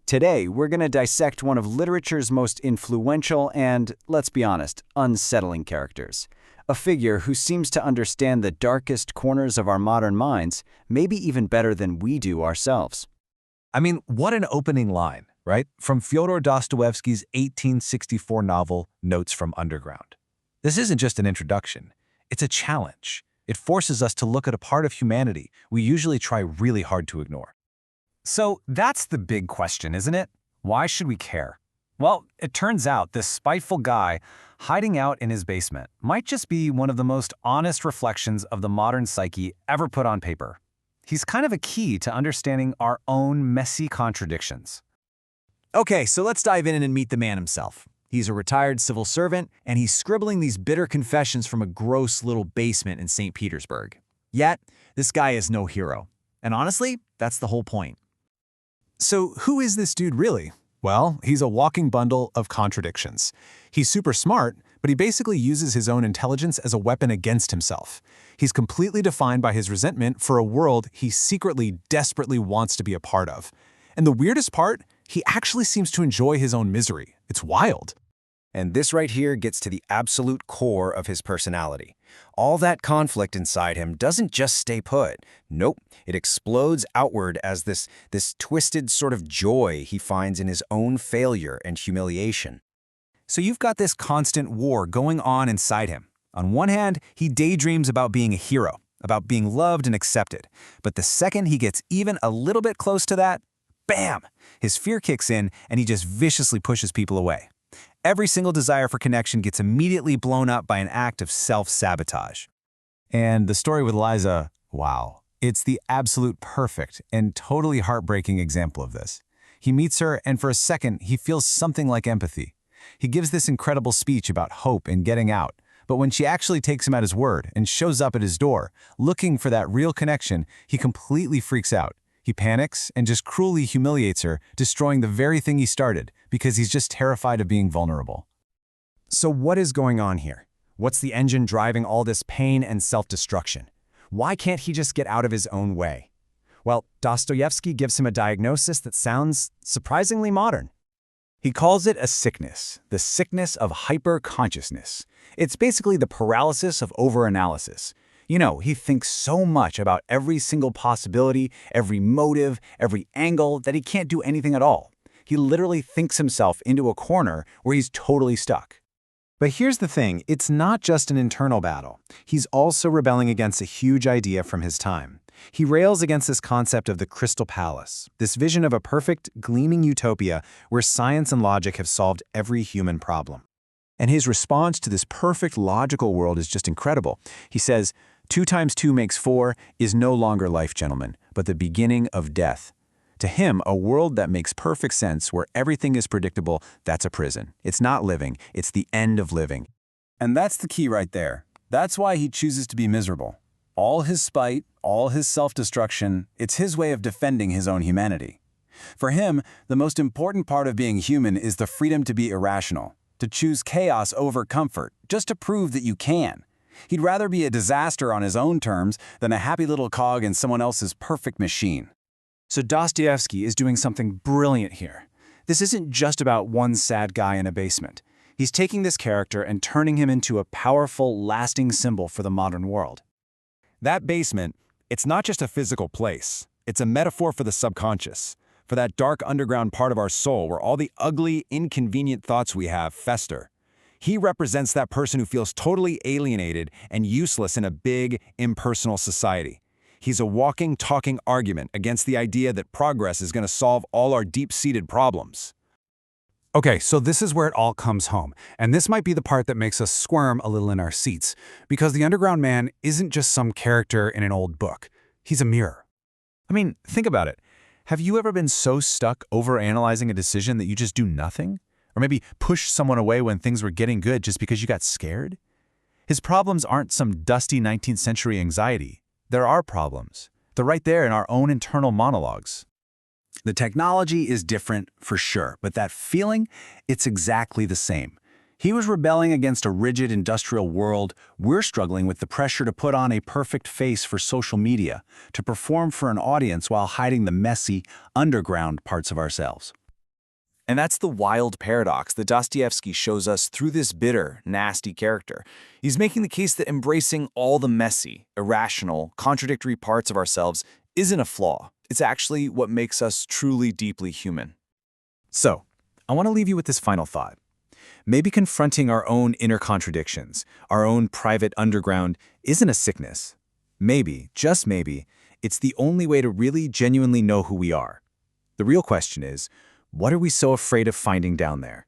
Today, we're going to dissect one of literature's most influential and, let's be honest, unsettling characters. A figure who seems to understand the darkest corners of our modern minds, maybe even better than we do ourselves. I mean, what an opening line, right? From Fyodor Dostoevsky's 1864 novel, Notes from Underground. This isn't just an introduction. It's a challenge. It forces us to look at a part of humanity we usually try really hard to ignore. So that's the big question, isn't it? Why should we care? Well, it turns out this spiteful guy hiding out in his basement might just be one of the most honest reflections of the modern psyche ever put on paper. He's kind of a key to understanding our own messy contradictions. Okay, so let's dive in and meet the man himself. He's a retired civil servant, and he's scribbling these bitter confessions from a gross little basement in St. Petersburg. Yet, this guy is no hero. And honestly, that's the whole point. So who is this dude really? Well, he's a walking bundle of contradictions. He's super smart, but he basically uses his own intelligence as a weapon against himself. He's completely defined by his resentment for a world he secretly, desperately wants to be a part of. And the weirdest part, he actually seems to enjoy his own misery. It's wild. And this right here gets to the absolute core of his personality. All that conflict inside him doesn't just stay put. Nope, it explodes outward as this twisted sort of joy he finds in his own failure and humiliation. So you've got this constant war going on inside him. On one hand, he daydreams about being a hero, about being loved and accepted. But the second he gets even a little bit close to that, bam! His fear kicks in and he just viciously pushes people away. Every single desire for connection gets immediately blown up by an act of self-sabotage. And the story with Liza, wow. It's the absolute perfect and totally heartbreaking example of this. He meets her, and for a second, he feels something like empathy. He gives this incredible speech about hope and getting out, but when she actually takes him at his word and shows up at his door, looking for that real connection, he completely freaks out. He panics and just cruelly humiliates her, destroying the very thing he started, because he's just terrified of being vulnerable. So what is going on here? What's the engine driving all this pain and self-destruction? Why can't he just get out of his own way? Well, Dostoevsky gives him a diagnosis that sounds surprisingly modern. He calls it a sickness, the sickness of hyper-consciousness. It's basically the paralysis of overanalysis. You know, he thinks so much about every single possibility, every motive, every angle, that he can't do anything at all. He literally thinks himself into a corner where he's totally stuck. But here's the thing, it's not just an internal battle. He's also rebelling against a huge idea from his time. He rails against this concept of the Crystal Palace, this vision of a perfect, gleaming utopia where science and logic have solved every human problem. And his response to this perfect logical world is just incredible. He says, 2 times 2 makes 4 is no longer life, gentlemen, but the beginning of death. To him, a world that makes perfect sense, where everything is predictable, that's a prison. It's not living, it's the end of living. And that's the key right there. That's why he chooses to be miserable. All his spite, all his self-destruction, it's his way of defending his own humanity. For him, the most important part of being human is the freedom to be irrational, to choose chaos over comfort, just to prove that you can. He'd rather be a disaster on his own terms than a happy little cog in someone else's perfect machine. So Dostoevsky is doing something brilliant here. This isn't just about one sad guy in a basement. He's taking this character and turning him into a powerful, lasting symbol for the modern world. That basement, it's not just a physical place. It's a metaphor for the subconscious, for that dark underground part of our soul where all the ugly, inconvenient thoughts we have fester. He represents that person who feels totally alienated and useless in a big, impersonal society. He's a walking, talking argument against the idea that progress is going to solve all our deep-seated problems. Okay, so this is where it all comes home, and this might be the part that makes us squirm a little in our seats, because the Underground Man isn't just some character in an old book. He's a mirror. I mean, think about it. Have you ever been so stuck overanalyzing a decision that you just do nothing? Or maybe push someone away when things were getting good just because you got scared? His problems aren't some dusty 19th century anxiety. They're our problems. They're right there in our own internal monologues. The technology is different, for sure, but that feeling, it's exactly the same. He was rebelling against a rigid industrial world. We're struggling with the pressure to put on a perfect face for social media, to perform for an audience while hiding the messy, underground parts of ourselves. And that's the wild paradox that Dostoevsky shows us through this bitter, nasty character. He's making the case that embracing all the messy, irrational, contradictory parts of ourselves isn't a flaw. It's actually what makes us truly deeply human. So, I want to leave you with this final thought. Maybe confronting our own inner contradictions, our own private underground, isn't a sickness. Maybe, just maybe, it's the only way to really genuinely know who we are. The real question is, what are we so afraid of finding down there?